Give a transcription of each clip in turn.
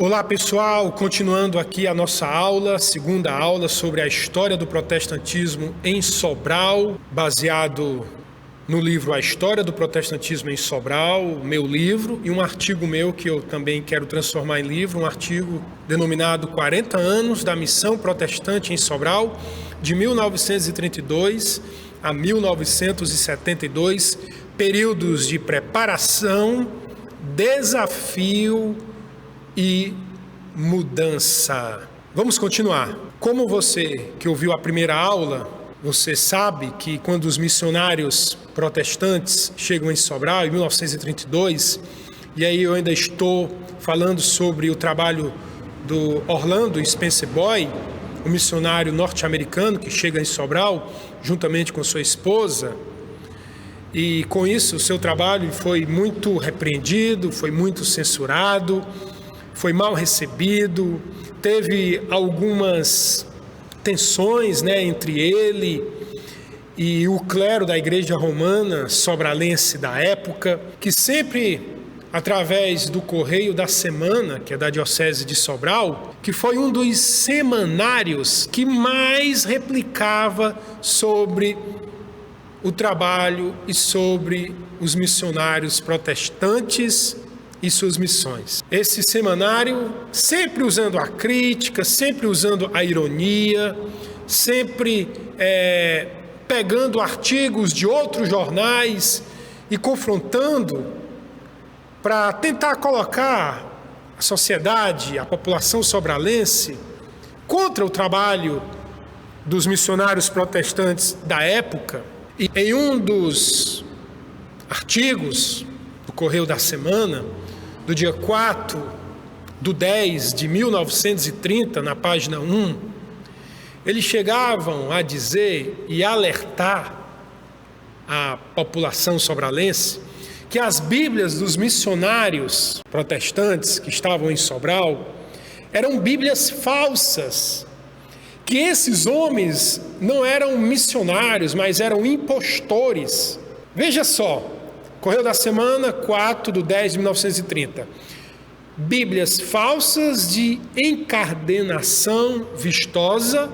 Olá pessoal, continuando aqui a nossa aula, segunda aula sobre a história do protestantismo em Sobral, baseado no livro A História do Protestantismo em Sobral, meu livro, e um artigo meu que eu também quero transformar em livro, um artigo denominado 40 anos da missão protestante em Sobral, de 1932 a 1972, períodos de preparação, desafio e mudança. Vamos continuar. Como você que ouviu a primeira aula, você sabe que quando os missionários protestantes chegam em Sobral, em 1932, e aí eu ainda estou falando sobre o trabalho do Orlando Spencer Boy, um missionário norte-americano que chega em Sobral, juntamente com sua esposa, e com isso o seu trabalho foi muito repreendido, foi muito censurado, foi mal recebido, teve algumas tensões, entre ele e o clero da igreja romana sobralense da época, que sempre, através do Correio da Semana, que é da Diocese de Sobral, que foi um dos semanários que mais replicava sobre o trabalho e sobre os missionários protestantes e suas missões. Esse semanário, sempre usando a crítica, sempre usando a ironia, sempre pegando artigos de outros jornais e confrontando para tentar colocar a sociedade, a população sobralense contra o trabalho dos missionários protestantes da época. E em um dos artigos do Correio da Semana, do dia 4/10 de 1930, na página 1, eles chegavam a dizer e alertar a população sobralense que as Bíblias dos missionários protestantes que estavam em Sobral eram Bíblias falsas, que esses homens não eram missionários, mas eram impostores. Veja só, Correio da Semana, 4/10 de 1930. Bíblias falsas de encardenação vistosa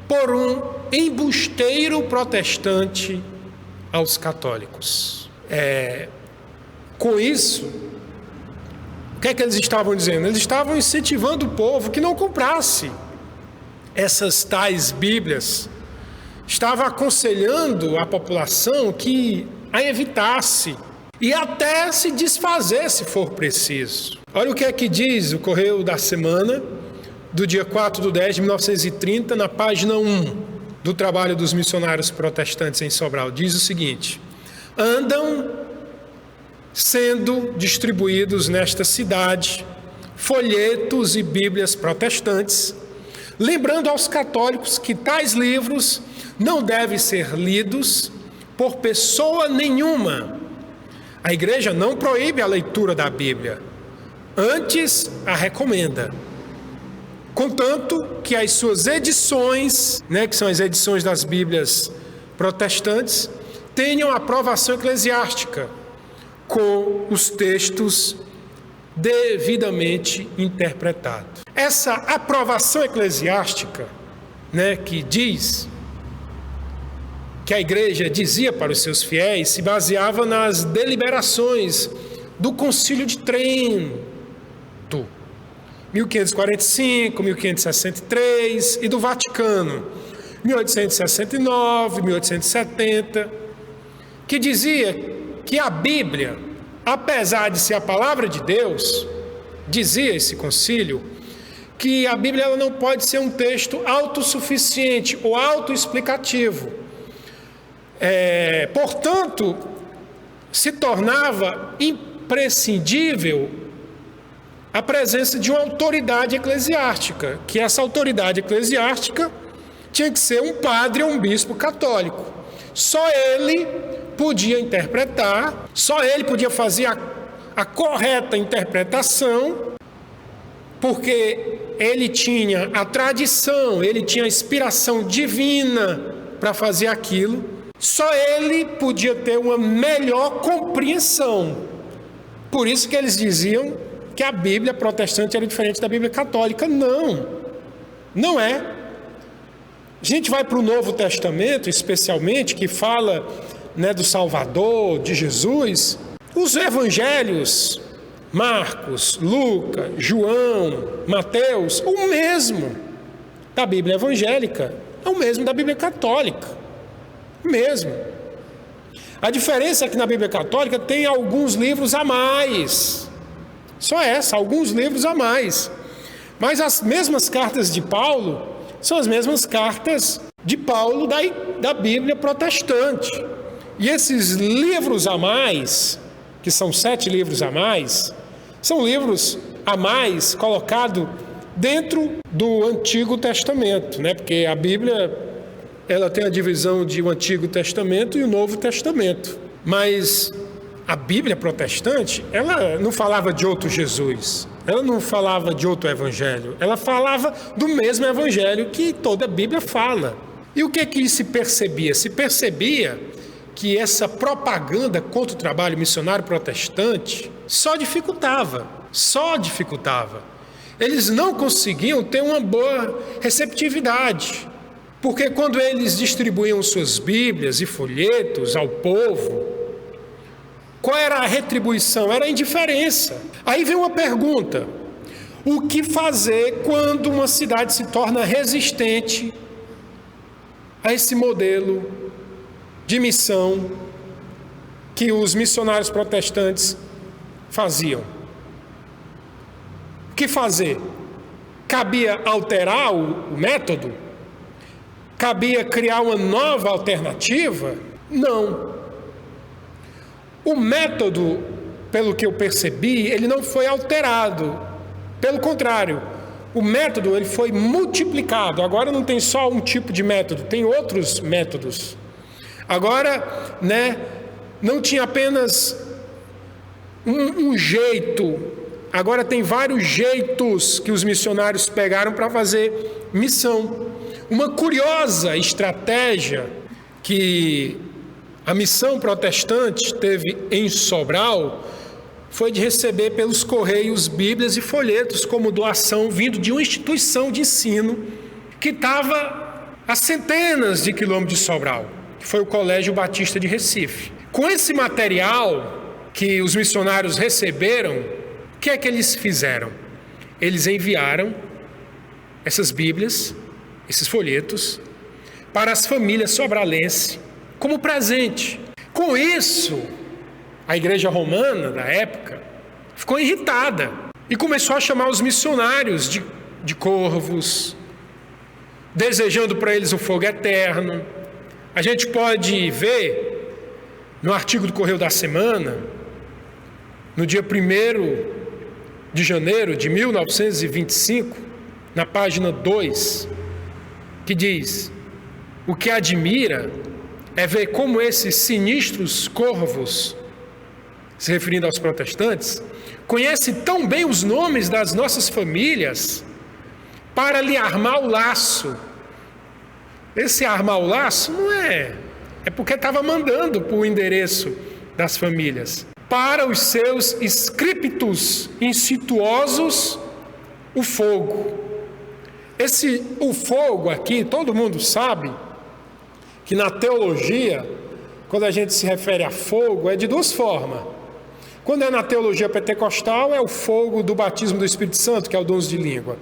por um embusteiro protestante aos católicos. Com isso, o que é que eles estavam dizendo? Eles estavam incentivando o povo que não comprasse essas tais Bíblias. Estava aconselhando a população que a evitasse e até se desfazer se for preciso. Olha o que é que diz o Correio da Semana do dia 4/10 de 1930, na página 1 do trabalho dos missionários protestantes em Sobral. Diz o seguinte: andam sendo distribuídos nesta cidade folhetos e bíblias protestantes, lembrando aos católicos que tais livros não devem ser lidos por pessoa nenhuma. A igreja não proíbe a leitura da Bíblia, antes a recomenda. Contanto que as suas edições, que são as edições das Bíblias protestantes, tenham aprovação eclesiástica, com os textos devidamente interpretados. Essa aprovação eclesiástica, que diz que a igreja dizia para os seus fiéis, se baseava nas deliberações do Concílio de Trento, 1545, 1563, e do Vaticano, 1869, 1870, que dizia que a Bíblia, apesar de ser a palavra de Deus, dizia esse concílio, que a Bíblia ela não pode ser um texto autossuficiente ou autoexplicativo. Portanto, se tornava imprescindível a presença de uma autoridade eclesiástica, que essa autoridade eclesiástica tinha que ser um padre ou um bispo católico. Só ele podia interpretar, só ele podia fazer a correta interpretação, porque ele tinha a tradição, ele tinha a inspiração divina para fazer aquilo. Só ele podia ter uma melhor compreensão. Por isso que eles diziam que a Bíblia protestante era diferente da Bíblia católica. Não, não é. A gente vai para o Novo Testamento, especialmente, que fala, né, do Salvador, de Jesus. Os evangelhos, Marcos, Lucas, João, Mateus, o mesmo da Bíblia evangélica, é o mesmo da Bíblia católica, mesmo. A diferença é que na Bíblia católica tem alguns livros a mais, só essa, alguns livros a mais. Mas as mesmas cartas de Paulo são as mesmas cartas de Paulo da Bíblia protestante. E esses livros a mais, que são 7 livros a mais, são livros a mais colocados dentro do Antigo Testamento, né? Porque a Bíblia, ela tem a divisão de o Antigo Testamento e o Novo Testamento. Mas a Bíblia protestante, ela não falava de outro Jesus, ela não falava de outro evangelho, ela falava do mesmo evangelho que toda a Bíblia fala. E o que se percebia? Se percebia que essa propaganda contra o trabalho missionário protestante só dificultava. Eles não conseguiam ter uma boa receptividade, porque quando eles distribuíam suas Bíblias e folhetos ao povo, qual era a retribuição? Era a indiferença. Aí vem uma pergunta: o que fazer quando uma cidade se torna resistente a esse modelo de missão que os missionários protestantes faziam? O que fazer? Cabia alterar o método? Cabia criar uma nova alternativa? Não. O método, pelo que eu percebi, ele não foi alterado. Pelo contrário, o método ele foi multiplicado. Agora não tem só um tipo de método, tem outros métodos. Agora, né, não tinha apenas um jeito. Agora tem vários jeitos que os missionários pegaram para fazer missão. Uma curiosa estratégia que a missão protestante teve em Sobral foi de receber pelos correios Bíblias e folhetos como doação vindo de uma instituição de ensino que estava a centenas de quilômetros de Sobral, que foi o Colégio Batista de Recife. Com esse material que os missionários receberam, o que é que eles fizeram? Eles enviaram essas Bíblias, esses folhetos, para as famílias sobralenses como presente. Com isso, a igreja romana da época ficou irritada e começou a chamar os missionários de corvos, desejando para eles o fogo eterno. A gente pode ver no artigo do Correio da Semana, no dia 1º de janeiro de 1925, na página 2, que diz: o que admira é ver como esses sinistros corvos, se referindo aos protestantes, conhecem tão bem os nomes das nossas famílias para lhe armar o laço. Esse armar o laço não é porque estava mandando para o endereço das famílias. Para os seus scriptus insidiosos, o fogo. O fogo aqui, todo mundo sabe que na teologia, quando a gente se refere a fogo, é de duas formas. Quando é na teologia pentecostal, é o fogo do batismo do Espírito Santo, que é o dom de língua.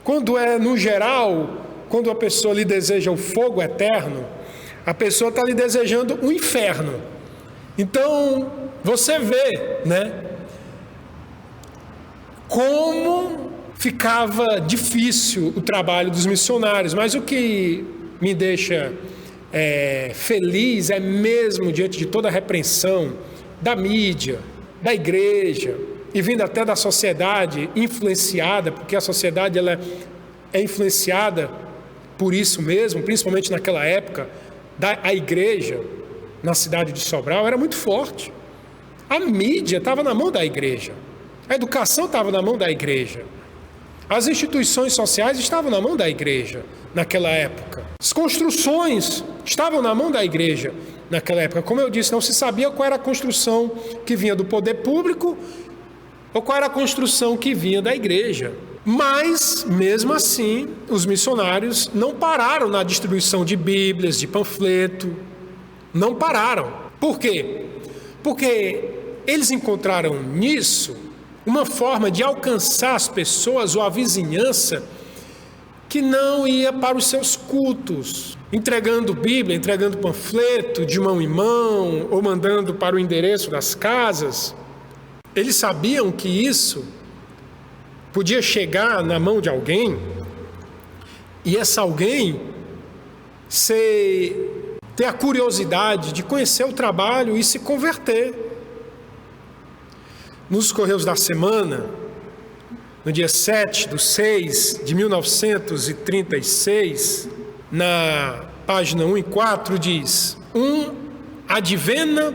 Quando é no geral, quando a pessoa lhe deseja o fogo eterno, a pessoa está lhe desejando o inferno. Então, você vê, né, como ficava difícil o trabalho dos missionários. Mas o que me deixa feliz é mesmo diante de toda a repreensão da mídia, da igreja e vindo até da sociedade influenciada, porque a sociedade ela é influenciada por isso mesmo, principalmente naquela época, a igreja na cidade de Sobral era muito forte. A mídia estava na mão da igreja, a educação estava na mão da igreja, as instituições sociais estavam na mão da igreja naquela época, as construções estavam na mão da igreja naquela época. Como eu disse, não se sabia qual era a construção que vinha do poder público ou qual era a construção que vinha da igreja. Mas, mesmo assim, os missionários não pararam na distribuição de Bíblias, de panfleto, não pararam. Por quê? Porque eles encontraram nisso uma forma de alcançar as pessoas ou a vizinhança que não ia para os seus cultos, entregando Bíblia, entregando panfleto de mão em mão, ou mandando para o endereço das casas. Eles sabiam que isso podia chegar na mão de alguém, e essa alguém ter a curiosidade de conhecer o trabalho e se converter. Nos Correios da Semana, no dia 7/6/1936, na página 1 e 4, diz: um advena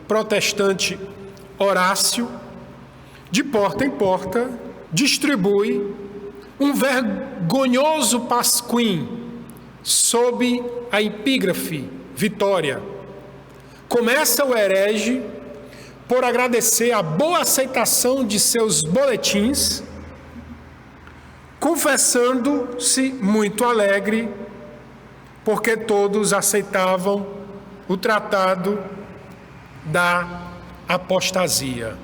protestante Horácio, de porta em porta, distribui um vergonhoso pasquim sob a epígrafe Vitória. Começa o herege por agradecer a boa aceitação de seus boletins, confessando-se muito alegre, porque todos aceitavam o tratado da apostasia.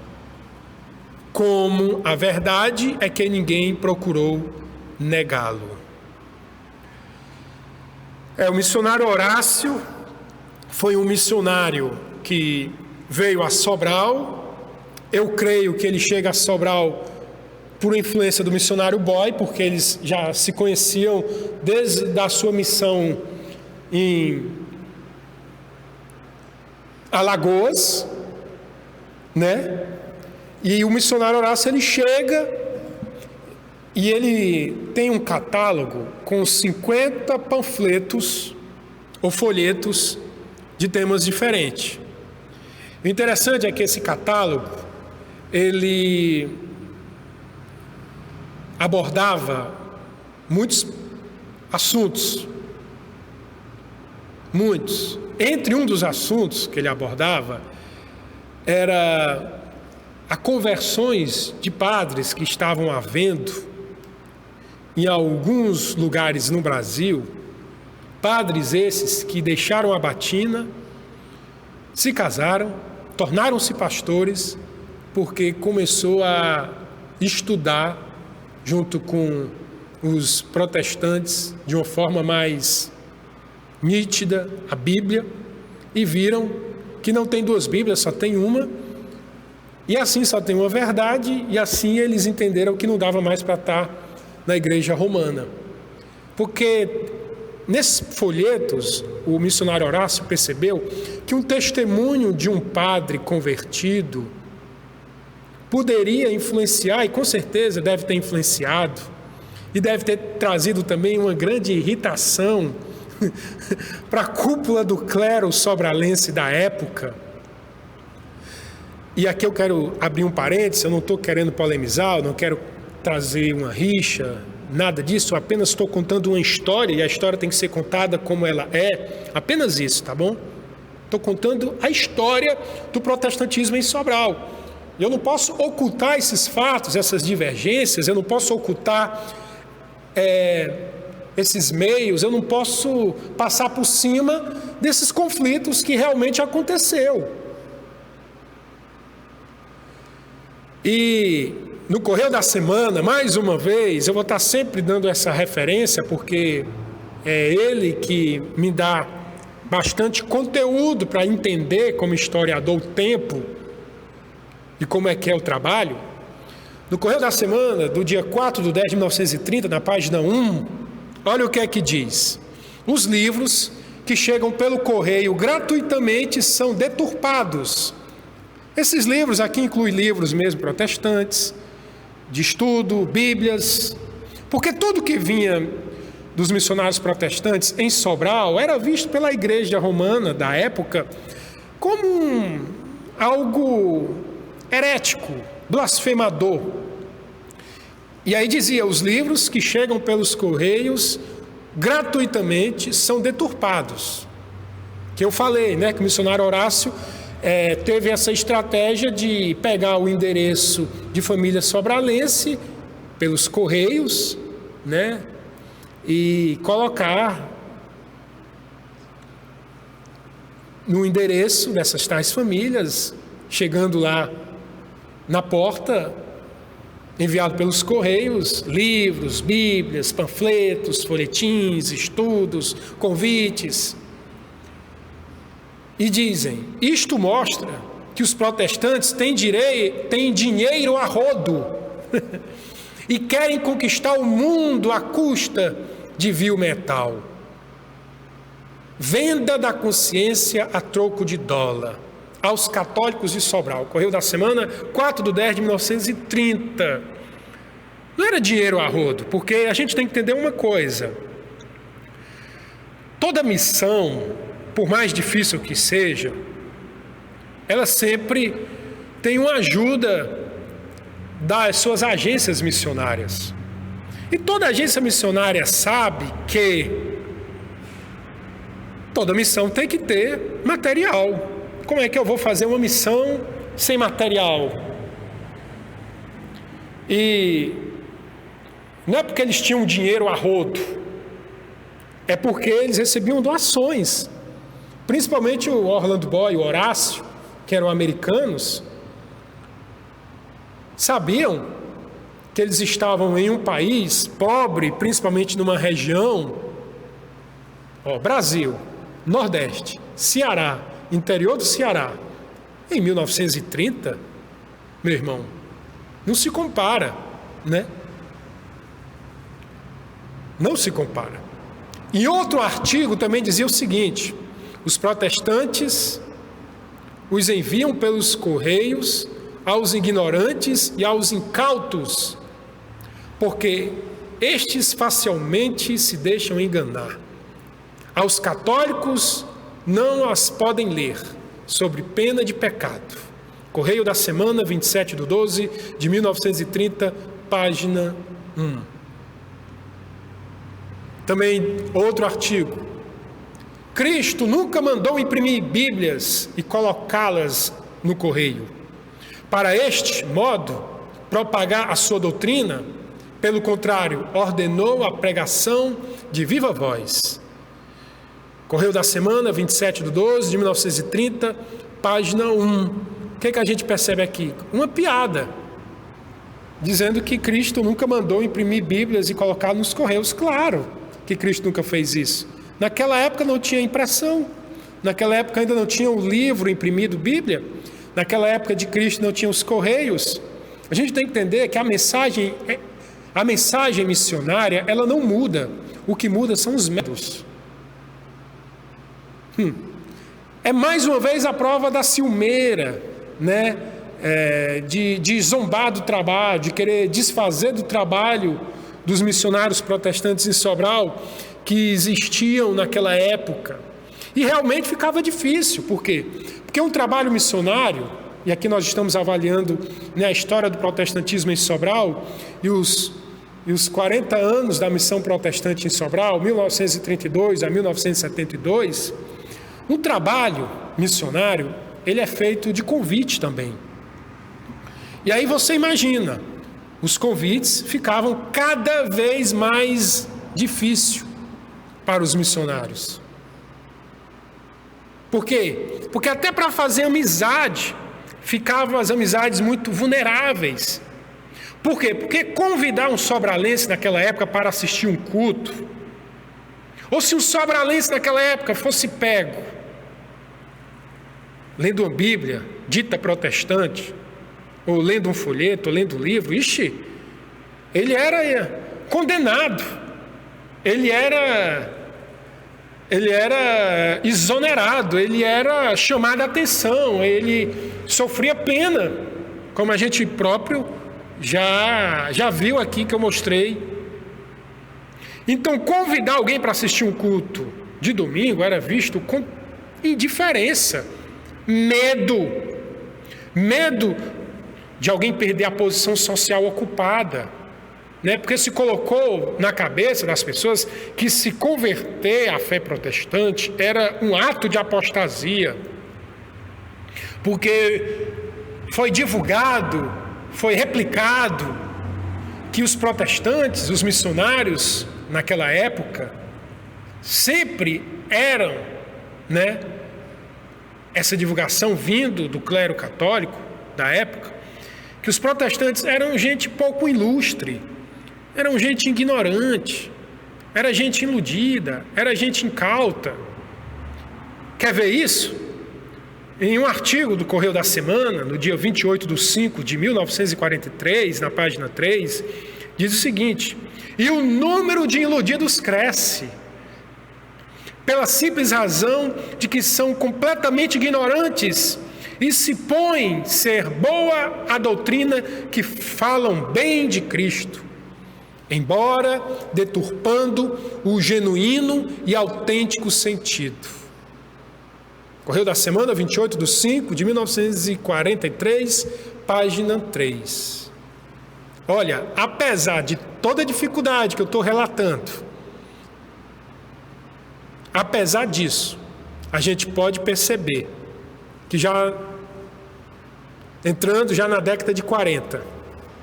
Como a verdade é que ninguém procurou negá-lo. O missionário Horácio foi um missionário que veio a Sobral. Eu creio que ele chega a Sobral por influência do missionário Boy, porque eles já se conheciam desde a sua missão em Alagoas, né? E o missionário Horácio, ele chega e ele tem um catálogo com 50 panfletos ou folhetos de temas diferentes. O interessante é que esse catálogo, ele abordava muitos assuntos. Muitos. Entre um dos assuntos que ele abordava era a conversões de padres que estavam havendo em alguns lugares no Brasil, padres esses que deixaram a batina, se casaram, tornaram-se pastores, porque começou a estudar junto com os protestantes de uma forma mais nítida a Bíblia, e viram que não tem duas Bíblias, só tem uma, e assim só tem uma verdade, e assim eles entenderam que não dava mais para estar na igreja romana. Porque nesses folhetos, o missionário Horácio percebeu que um testemunho de um padre convertido poderia influenciar, e com certeza deve ter influenciado, e deve ter trazido também uma grande irritação para a cúpula do clero sobralense da época. E aqui eu quero abrir um parênteses, eu não estou querendo polemizar, eu não quero trazer uma rixa, nada disso, eu apenas estou contando uma história, e a história tem que ser contada como ela é, apenas isso, tá bom? Estou contando a história do protestantismo em Sobral. Eu não posso ocultar esses fatos, essas divergências, eu não posso ocultar esses meios, eu não posso passar por cima desses conflitos que realmente aconteceu. E no Correio da Semana, mais uma vez, eu vou estar sempre dando essa referência, porque é ele que me dá bastante conteúdo para entender como historiador o tempo e como é que é o trabalho. No Correio da Semana, do dia 4/10/1930, na página 1, olha o que é que diz: os livros que chegam pelo correio gratuitamente são deturpados. Esses livros aqui incluem livros mesmo protestantes, de estudo, bíblias, porque tudo que vinha dos missionários protestantes em Sobral era visto pela igreja romana da época como algo herético, blasfemador. E aí dizia: os livros que chegam pelos correios gratuitamente são deturpados. Que eu falei, né, que o missionário Horácio teve essa estratégia de pegar o endereço de família sobralense pelos correios, né, e colocar no endereço dessas tais famílias, chegando lá na porta, enviado pelos correios, livros, bíblias, panfletos, folhetins, estudos, convites. E dizem, isto mostra que os protestantes têm dinheiro a rodo e querem conquistar o mundo à custa de vil metal. Venda da consciência a troco de dólar aos católicos de Sobral. Correio da Semana, 4/10/1930. Não era dinheiro a rodo, porque a gente tem que entender uma coisa. Toda missão, por mais difícil que seja, ela sempre tem uma ajuda das suas agências missionárias. E toda agência missionária sabe que toda missão tem que ter material. Como é que eu vou fazer uma missão sem material? E não é porque eles tinham dinheiro a rodo, é porque eles recebiam doações. Principalmente o Orlando Boy e o Horácio, que eram americanos, sabiam que eles estavam em um país pobre, principalmente numa região, Brasil, Nordeste, Ceará, interior do Ceará, em 1930, meu irmão, não se compara, né? Não se compara. E outro artigo também dizia o seguinte: os protestantes os enviam pelos correios aos ignorantes e aos incautos, porque estes facilmente se deixam enganar. Aos católicos não as podem ler, sobre pena de pecado. Correio da Semana, 27/12/1930, página 1. Também outro artigo. Cristo nunca mandou imprimir Bíblias e colocá-las no correio. Para este modo, propagar a sua doutrina, pelo contrário, ordenou a pregação de viva voz. Correio da Semana, 27/12/1930, página 1. O que a gente percebe aqui? Uma piada, dizendo que Cristo nunca mandou imprimir Bíblias e colocar nos correios. Claro que Cristo nunca fez isso. Naquela época não tinha impressão, naquela época ainda não tinha o livro imprimido, Bíblia, naquela época de Cristo não tinha os correios. A gente tem que entender que a mensagem missionária, ela não muda, o que muda são os métodos. É mais uma vez a prova da ciumeira, né? De zombar do trabalho, de querer desfazer do trabalho dos missionários protestantes em Sobral, que existiam naquela época. E realmente ficava difícil. Por quê? Porque um trabalho missionário, e aqui nós estamos avaliando, né, a história do protestantismo em Sobral e os 40 anos da missão protestante em Sobral, 1932 a 1972, um trabalho missionário, ele é feito de convite também. E aí você imagina, os convites ficavam cada vez mais difíceis para os missionários. Por quê? Porque até para fazer amizade, ficavam as amizades muito vulneráveis. Por quê? Porque convidar um sobralense naquela época para assistir um culto, ou se um sobralense naquela época fosse pego lendo uma Bíblia dita protestante, ou lendo um folheto, ou lendo um livro, ele era condenado, ele era exonerado, ele era chamado a atenção, ele sofria pena, como a gente próprio já viu aqui que eu mostrei. Então, convidar alguém para assistir um culto de domingo era visto com indiferença, medo de alguém perder a posição social ocupada, né? Porque se colocou na cabeça das pessoas que se converter à fé protestante era um ato de apostasia. porque foi divulgado, foi replicado que os protestantes, os missionários naquela época, sempre eram, essa divulgação vindo do clero católico da época, que os protestantes eram gente pouco ilustre, eram gente ignorante, era gente iludida, era gente incauta. Quer ver isso? Em um artigo do Correio da Semana, no dia 28/5/1943, na página 3, diz o seguinte: e o número de iludidos cresce, pela simples razão de que são completamente ignorantes e se põem ser boa a doutrina que falam bem de Cristo, embora deturpando o genuíno e autêntico sentido. Correio da Semana, 28/5/1943, página 3. Olha, apesar de toda a dificuldade que eu estou relatando, apesar disso, a gente pode perceber que já entrando já na década de 40,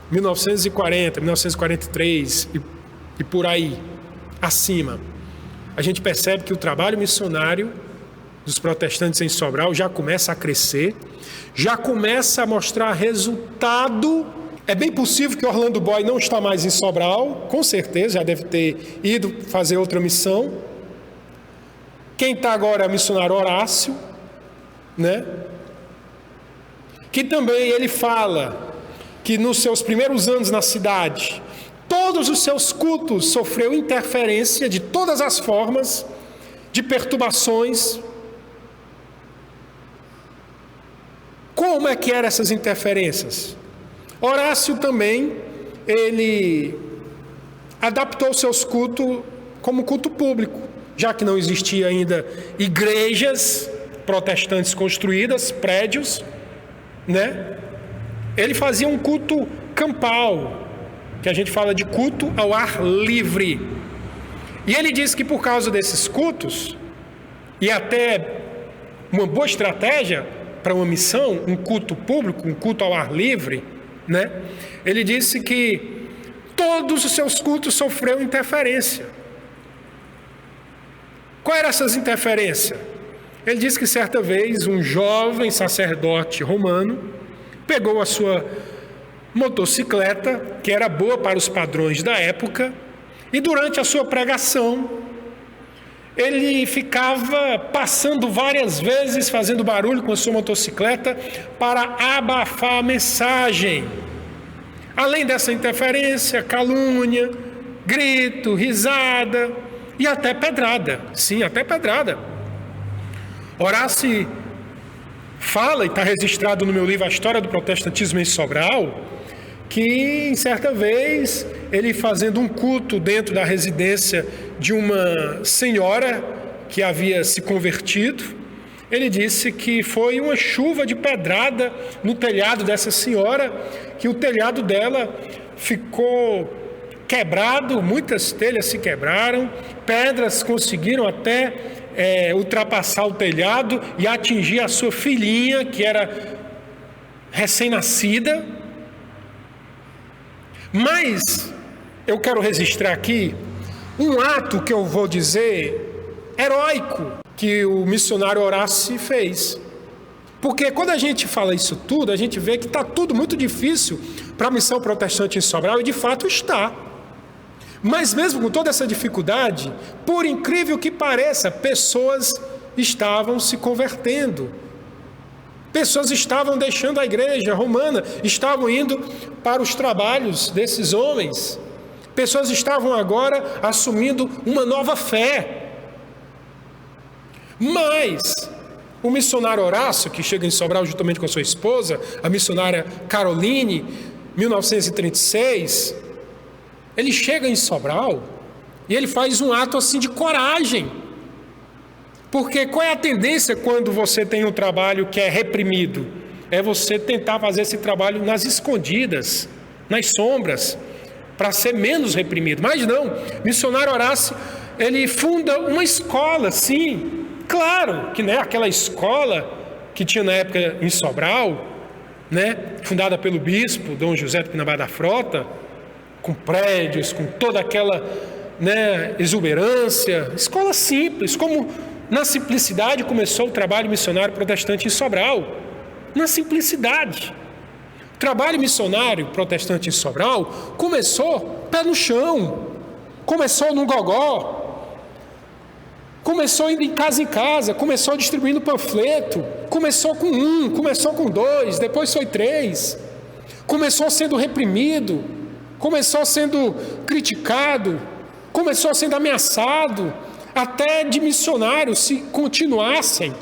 1940, 1943 e por aí acima, a gente percebe que o trabalho missionário dos protestantes em Sobral já começa a crescer, já começa a mostrar resultado. É bem possível que Orlando Boy não está mais em Sobral, com certeza, já deve ter ido fazer outra missão. Quem está agora é o missionário Horácio, que também ele fala que nos seus primeiros anos na cidade, todos os seus cultos sofreu interferência de todas as formas de perturbações. Como é que eram essas interferências? Horácio também, ele adaptou seus cultos como culto público, já que não existia ainda igrejas protestantes construídas, prédios, Ele fazia um culto campal, que a gente fala de culto ao ar livre. E ele disse que por causa desses cultos, e até uma boa estratégia para uma missão, um culto público, um culto ao ar livre, ele disse que todos os seus cultos sofreram interferência. Qual eram essas interferências? Ele disse que certa vez um jovem sacerdote romano pegou a sua motocicleta, que era boa para os padrões da época, e durante a sua pregação ele ficava passando várias vezes, fazendo barulho com a sua motocicleta para abafar a mensagem. Além dessa interferência, calúnia, grito, risada e até pedrada. Sim, até pedrada. Horácio fala, e está registrado no meu livro A História do Protestantismo em Sobral, que em certa vez ele fazendo um culto dentro da residência de uma senhora que havia se convertido, ele disse que foi uma chuva de pedrada no telhado dessa senhora, que o telhado dela ficou quebrado, muitas telhas se quebraram, pedras conseguiram até ultrapassar o telhado e atingir a sua filhinha, que era recém-nascida. Mas eu quero registrar aqui um ato que eu vou dizer heróico que o missionário Horácio fez. Porque quando a gente fala isso tudo, a gente vê que está tudo muito difícil para a missão protestante em Sobral, e de fato está. Mas mesmo com toda essa dificuldade, por incrível que pareça, pessoas estavam se convertendo. Pessoas estavam deixando a igreja romana, estavam indo para os trabalhos desses homens. Pessoas estavam agora assumindo uma nova fé. Mas o missionário Horácio, que chega em Sobral juntamente com a sua esposa, a missionária Caroline, 1936, ele chega em Sobral e ele faz um ato assim de coragem. Porque qual é a tendência quando você tem um trabalho que é reprimido? É você tentar fazer esse trabalho nas escondidas, nas sombras, para ser menos reprimido. Mas não, missionário Horácio, ele funda uma escola, sim. Claro que não é aquela escola que tinha na época em Sobral, né? Fundada pelo bispo Dom José de Pinambá da Frota, com prédios, com toda aquela, né, exuberância. Escola simples, como na simplicidade começou o trabalho missionário protestante em Sobral. Na simplicidade. O trabalho missionário protestante em Sobral começou pé no chão, começou no gogó, começou indo em casa, começou distribuindo panfleto, começou com 1, começou com 2, depois foi 3, começou sendo reprimido, começou sendo criticado, começou sendo ameaçado, até de missionários, se continuassem,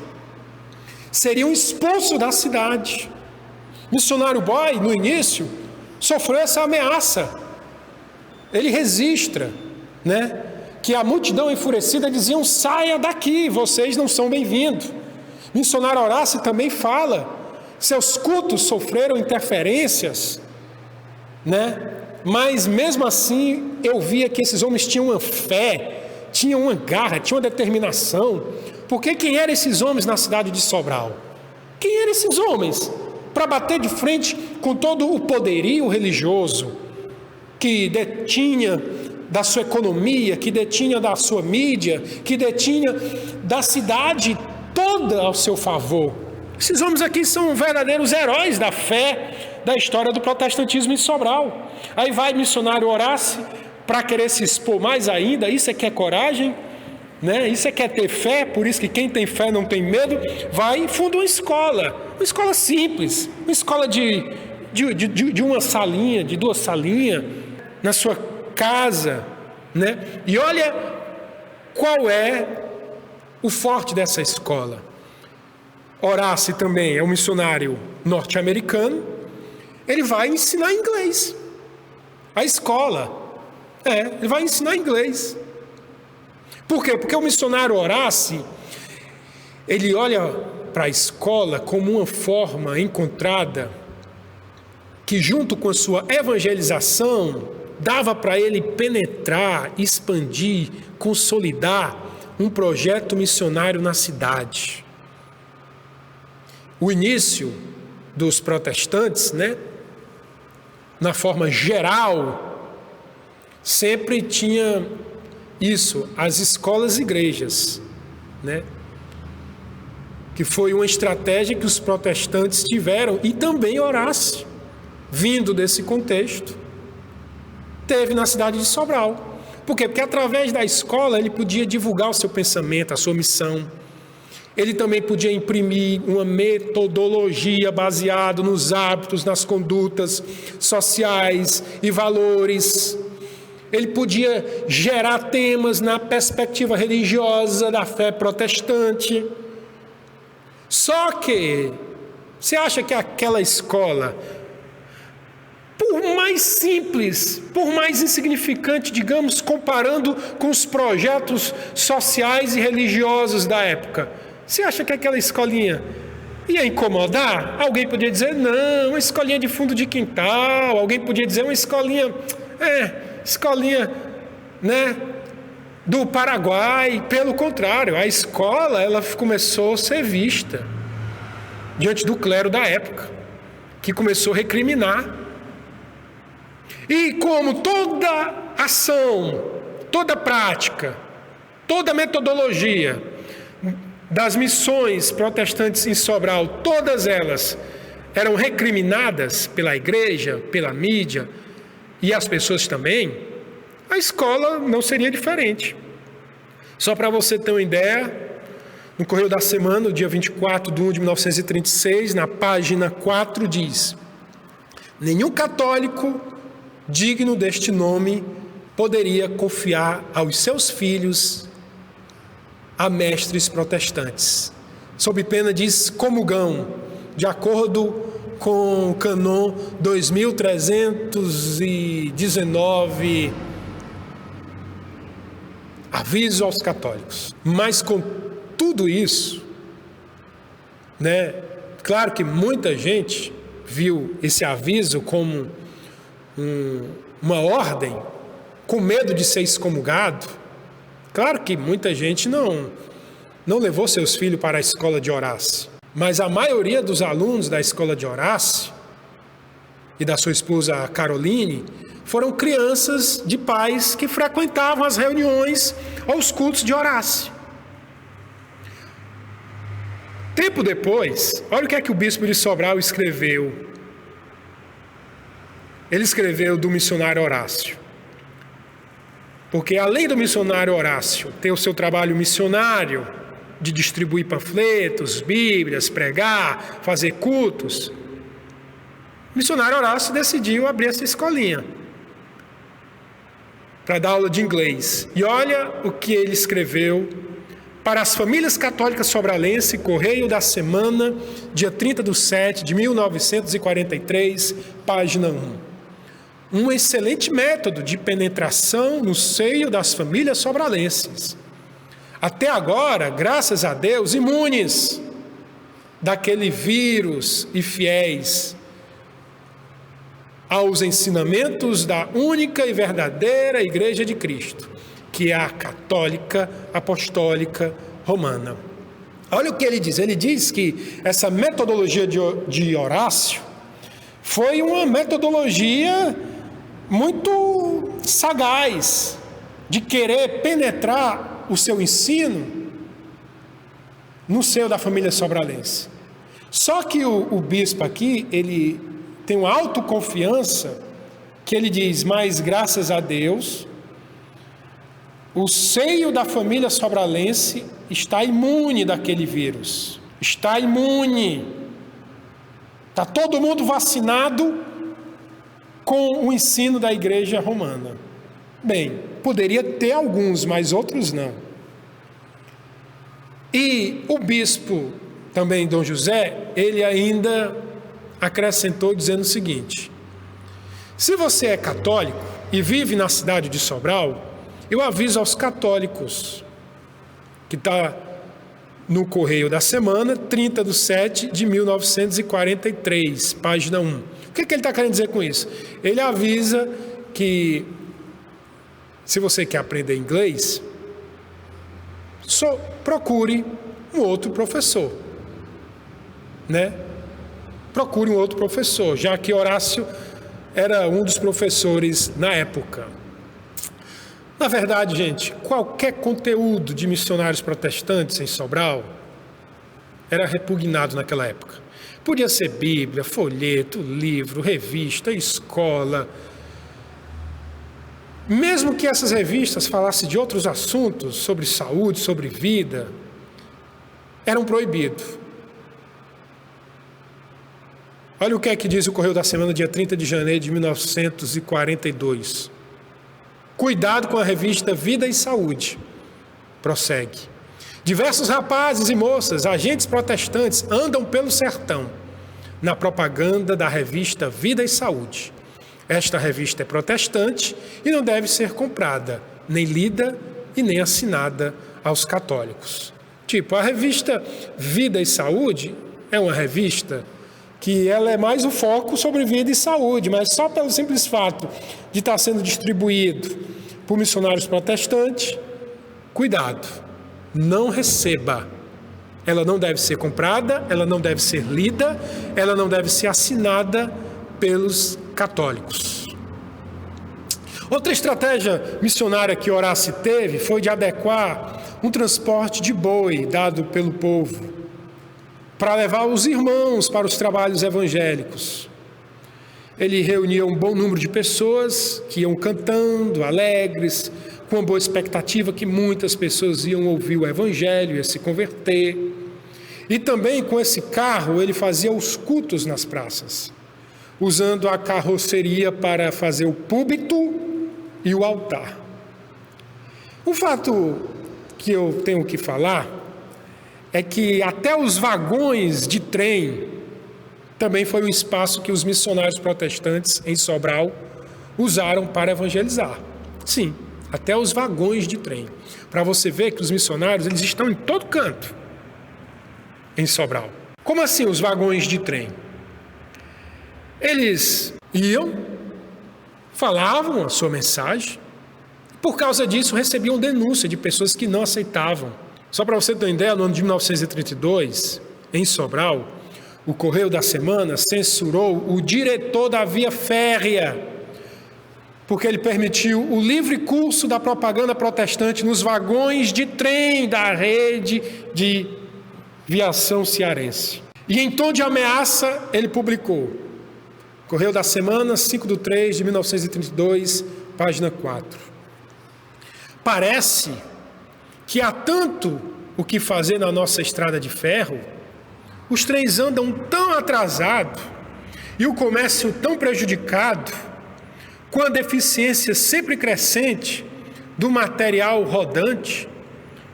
seriam expulsos da cidade. Missionário Boy, no início, sofreu essa ameaça. Ele registra, né, que a multidão enfurecida diziam: saia daqui, vocês não são bem-vindos. Missionário Horácio também fala, seus cultos sofreram interferências, né? Mas mesmo assim eu via que esses homens tinham uma fé, tinham uma garra, tinham uma determinação. Porque quem eram esses homens na cidade de Sobral? Quem eram esses homens para bater de frente com todo o poderio religioso que detinha da sua economia, que detinha da sua mídia, que detinha da cidade toda ao seu favor? Esses homens aqui são verdadeiros heróis da fé, da história do protestantismo em Sobral. Aí vai missionário Horácio para querer se expor mais ainda. Isso é que é coragem, né? Isso é que é ter fé. Por isso que quem tem fé não tem medo. Vai e funda uma escola simples, uma escola de uma salinha, de 2 salinhas, na sua casa, né? E olha qual é o forte dessa escola. Horácio também é um missionário norte-americano. Ele vai ensinar inglês. A escola, ele vai ensinar inglês. Por quê? Porque o missionário Horácio, ele olha para a escola como uma forma encontrada que, junto com a sua evangelização, dava para ele penetrar, expandir, consolidar um projeto missionário na cidade. O início dos protestantes, né, na forma geral, sempre tinha isso, as escolas e igrejas, né, que foi uma estratégia que os protestantes tiveram, e também Horácio, vindo desse contexto, teve na cidade de Sobral. Por quê? Porque através da escola ele podia divulgar o seu pensamento, a sua missão. Ele também podia imprimir uma metodologia baseada nos hábitos, nas condutas sociais e valores. Ele podia gerar temas na perspectiva religiosa da fé protestante. Só que, você acha que aquela escola, por mais simples, por mais insignificante, digamos, comparando com os projetos sociais e religiosos da época, você acha que aquela escolinha ia incomodar? Alguém podia dizer, não, uma escolinha de fundo de quintal. Alguém podia dizer, uma escolinha, né, do Paraguai. Pelo contrário, a escola, ela começou a ser vista diante do clero da época, que começou a recriminar. E como toda ação, toda prática, toda metodologia das missões protestantes em Sobral, todas elas eram recriminadas pela igreja, pela mídia e as pessoas também, a escola não seria diferente. Só para você ter uma ideia, no Correio da Semana, no dia 24 de 1 de 1936, na página 4, diz: nenhum católico digno deste nome poderia confiar aos seus filhos a mestres protestantes, sob pena de excomungão, de acordo com o Cânon 2319, aviso aos católicos. Mas com tudo isso, né, claro que muita gente viu esse aviso como uma ordem, com medo de ser excomungado. Claro que muita gente não levou seus filhos para a escola de Horácio. mas a maioria dos alunos da escola de Horácio e da sua esposa Caroline foram crianças de pais que frequentavam as reuniões ou os cultos de Horácio. Tempo depois, olha o que é que o bispo de Sobral escreveu. Ele escreveu do missionário Horácio. Porque além do missionário Horácio ter o seu trabalho missionário, de distribuir panfletos, bíblias, pregar, fazer cultos, o missionário Horácio decidiu abrir essa escolinha para dar aula de inglês. E olha o que ele escreveu para as famílias católicas sobralense, Correio da Semana, dia 30/7 de 1943, página 1. Um excelente método de penetração no seio das famílias sobralenses. Até agora, graças a Deus, imunes daquele vírus e fiéis aos ensinamentos da única e verdadeira Igreja de Cristo, que é a católica apostólica romana. Olha o que ele diz. Ele diz que essa metodologia de Horácio foi uma metodologia muito sagaz de querer penetrar o seu ensino no seio da família sobralense. Só que o bispo aqui, ele tem uma autoconfiança que ele diz, mas graças a Deus, o seio da família sobralense está imune daquele vírus. Está imune. Está todo mundo vacinado com o ensino da Igreja Romana. Bem, poderia ter alguns, mas outros não. E o bispo, também Dom José, ele ainda acrescentou dizendo o seguinte: se você é católico e vive na cidade de Sobral, eu aviso aos católicos, que está no Correio da Semana, 30/7 de 1943, página 1. O que ele está querendo dizer com isso? Ele avisa que, se você quer aprender inglês, só procure um outro professor, né? Procure um outro professor, já que Horácio era um dos professores na época. Na verdade, gente, qualquer conteúdo de missionários protestantes em Sobral era repugnado naquela época. Podia ser Bíblia, folheto, livro, revista, escola. Mesmo que essas revistas falassem de outros assuntos, sobre saúde, sobre vida, eram proibidos. Olha o que é que diz o Correio da Semana, dia 30 de janeiro de 1942. Cuidado com a revista Vida e Saúde. Prossegue. Diversos rapazes e moças, agentes protestantes, andam pelo sertão na propaganda da revista Vida e Saúde. Esta revista é protestante e não deve ser comprada, nem lida e nem assinada aos católicos. Tipo, a revista Vida e Saúde é uma revista que ela é mais o foco sobre vida e saúde, mas só pelo simples fato de estar sendo distribuído por missionários protestantes, cuidado, não receba. Ela não deve ser comprada, ela não deve ser lida, ela não deve ser assinada pelos católicos. Outra estratégia missionária que Horácio teve foi de adequar um transporte de boi dado pelo povo para levar os irmãos para os trabalhos evangélicos. Ele reunia um bom número de pessoas que iam cantando, alegres, com uma boa expectativa que muitas pessoas iam ouvir o evangelho, iam se converter. E também com esse carro ele fazia os cultos nas praças, usando a carroceria para fazer o púlpito e o altar. Um fato que eu tenho que falar é que até os vagões de trem também foi um espaço que os missionários protestantes em Sobral usaram para evangelizar. Sim, até os vagões de trem. Para você ver que os missionários eles estão em todo canto em Sobral. Como assim os vagões de trem? Eles iam, falavam a sua mensagem, por causa disso recebiam denúncia de pessoas que não aceitavam. Só para você ter uma ideia, no ano de 1932, em Sobral, o Correio da Semana censurou o diretor da via férrea, porque ele permitiu o livre curso da propaganda protestante nos vagões de trem da rede de viação cearense. E em tom de ameaça, ele publicou, Correio da Semana, 5/3/1932, página 4. Parece que há tanto o que fazer na nossa estrada de ferro, os trens andam tão atrasados e o comércio tão prejudicado, com a deficiência sempre crescente do material rodante,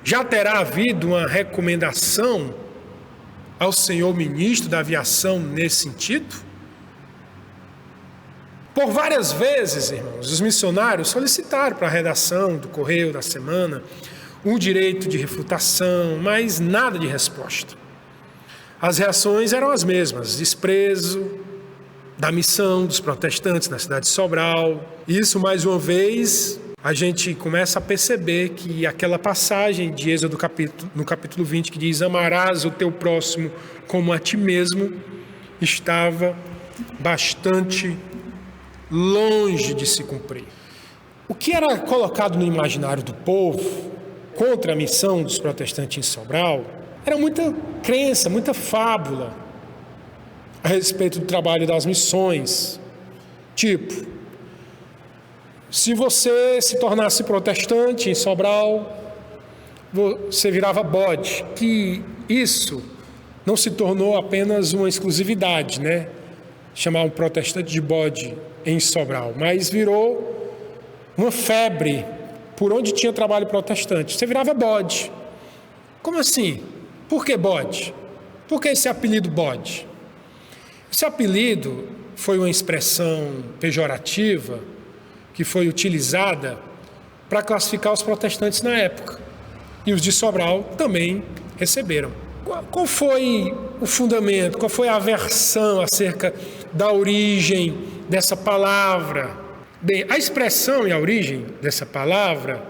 já terá havido uma recomendação ao senhor ministro da aviação nesse sentido? Por várias vezes, irmãos, os missionários solicitaram para a redação do Correio da Semana um direito de refutação, mas nada de resposta. As reações eram as mesmas: desprezo da missão dos protestantes na cidade de Sobral. Isso, mais uma vez, a gente começa a perceber que aquela passagem de Êxodo no capítulo 20, que diz: amarás o teu próximo como a ti mesmo, estava bastante longe de se cumprir. O que era colocado no imaginário do povo contra a missão dos protestantes em Sobral era muita crença, muita fábula a respeito do trabalho das missões. Tipo, se você se tornasse protestante em Sobral, você virava bode. Que isso não se tornou apenas uma exclusividade, né? Chamar um protestante de bode em Sobral, mas virou uma febre por onde tinha trabalho protestante. Você virava bode. Como assim? Por que bode? Por que esse apelido bode? Esse apelido foi uma expressão pejorativa que foi utilizada para classificar os protestantes na época. E os de Sobral também receberam. Qual foi o fundamento, qual foi a versão acerca da origem dessa palavra? Bem, a expressão e a origem dessa palavra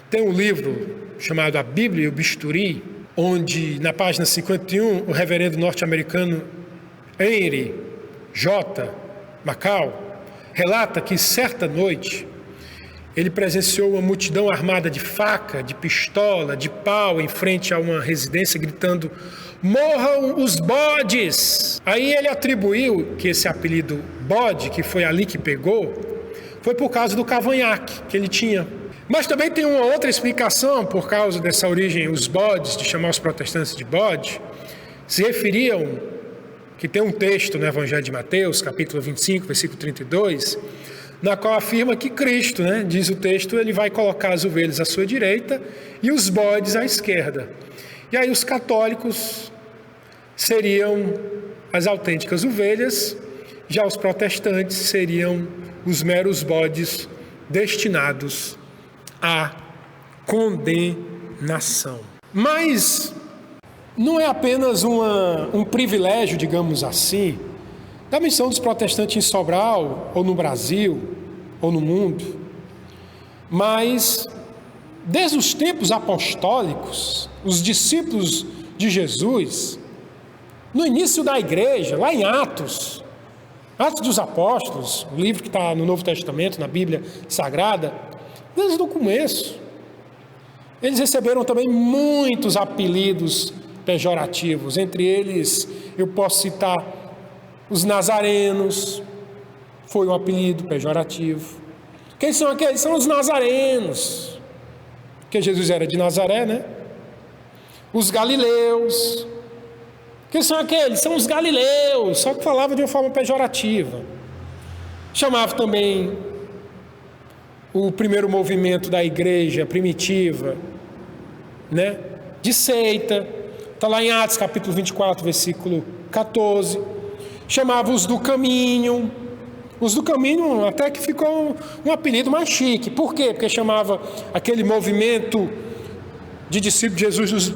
tem um livro chamado A Bíblia e o Bisturi, onde na página 51 o reverendo norte-americano Henry J. Macau relata que certa noite ele presenciou uma multidão armada de faca, de pistola, de pau em frente a uma residência gritando: morram os bodes! Aí ele atribuiu que esse apelido bode, que foi ali que pegou, foi por causa do cavanhaque que ele tinha. Mas também tem uma outra explicação por causa dessa origem, os bodes, de chamar os protestantes de bode, se referiam, que tem um texto no Evangelho de Mateus, capítulo 25, versículo 32, na qual afirma que Cristo, diz o texto, ele vai colocar as ovelhas à sua direita e os bodes à esquerda. E aí os católicos seriam as autênticas ovelhas, já os protestantes seriam os meros bodes destinados à condenação. Mas não é apenas um privilégio, digamos assim, da missão dos protestantes em Sobral, ou no Brasil, ou no mundo, mas desde os tempos apostólicos, os discípulos de Jesus, no início da igreja, lá em Atos dos Apóstolos, um livro que está no Novo Testamento, na Bíblia Sagrada, desde o começo, eles receberam também muitos apelidos pejorativos. Entre eles, eu posso citar os nazarenos, foi um apelido pejorativo. Quem são aqueles? São os nazarenos, porque Jesus era de Nazaré, Os galileus. Quem são aqueles? São os galileus, só que falava de uma forma pejorativa. Chamava também o primeiro movimento da igreja primitiva, de seita. Está lá em Atos capítulo 24, versículo 14. Chamava os do caminho. Os do caminho até que ficou um apelido mais chique. Por quê? Porque chamava aquele movimento de discípulos de Jesus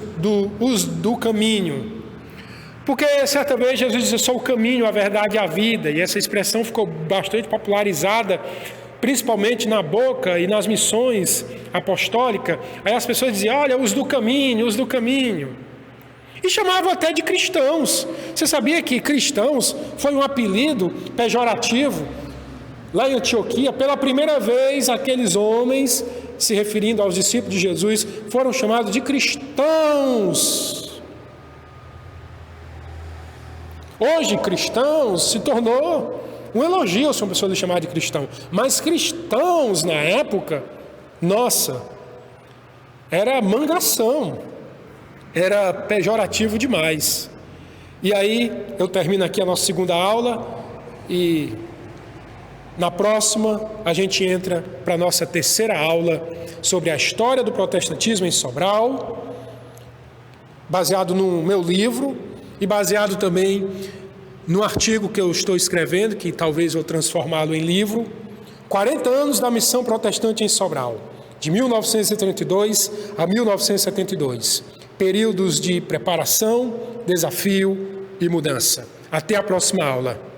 os do caminho. Porque certa vez Jesus disse: eu sou o caminho, a verdade e a vida. E essa expressão ficou bastante popularizada, principalmente na boca e nas missões apostólicas. Aí as pessoas diziam: olha, os do caminho, os do caminho. E chamavam até de cristãos. Você sabia que cristãos foi um apelido pejorativo? Lá em Antioquia, pela primeira vez, aqueles homens, se referindo aos discípulos de Jesus, foram chamados de cristãos. Hoje, cristãos se tornou um elogio se uma pessoa lhe chamar de cristão. Mas cristãos, na época, nossa, era mangação, era pejorativo demais. E aí, eu termino aqui a nossa segunda aula e na próxima a gente entra para a nossa terceira aula sobre a história do protestantismo em Sobral, baseado no meu livro e baseado também no artigo que eu estou escrevendo, que talvez eu transformá-lo em livro, 40 anos da missão protestante em Sobral, de 1932 a 1972, períodos de preparação, desafio e mudança. Até a próxima aula.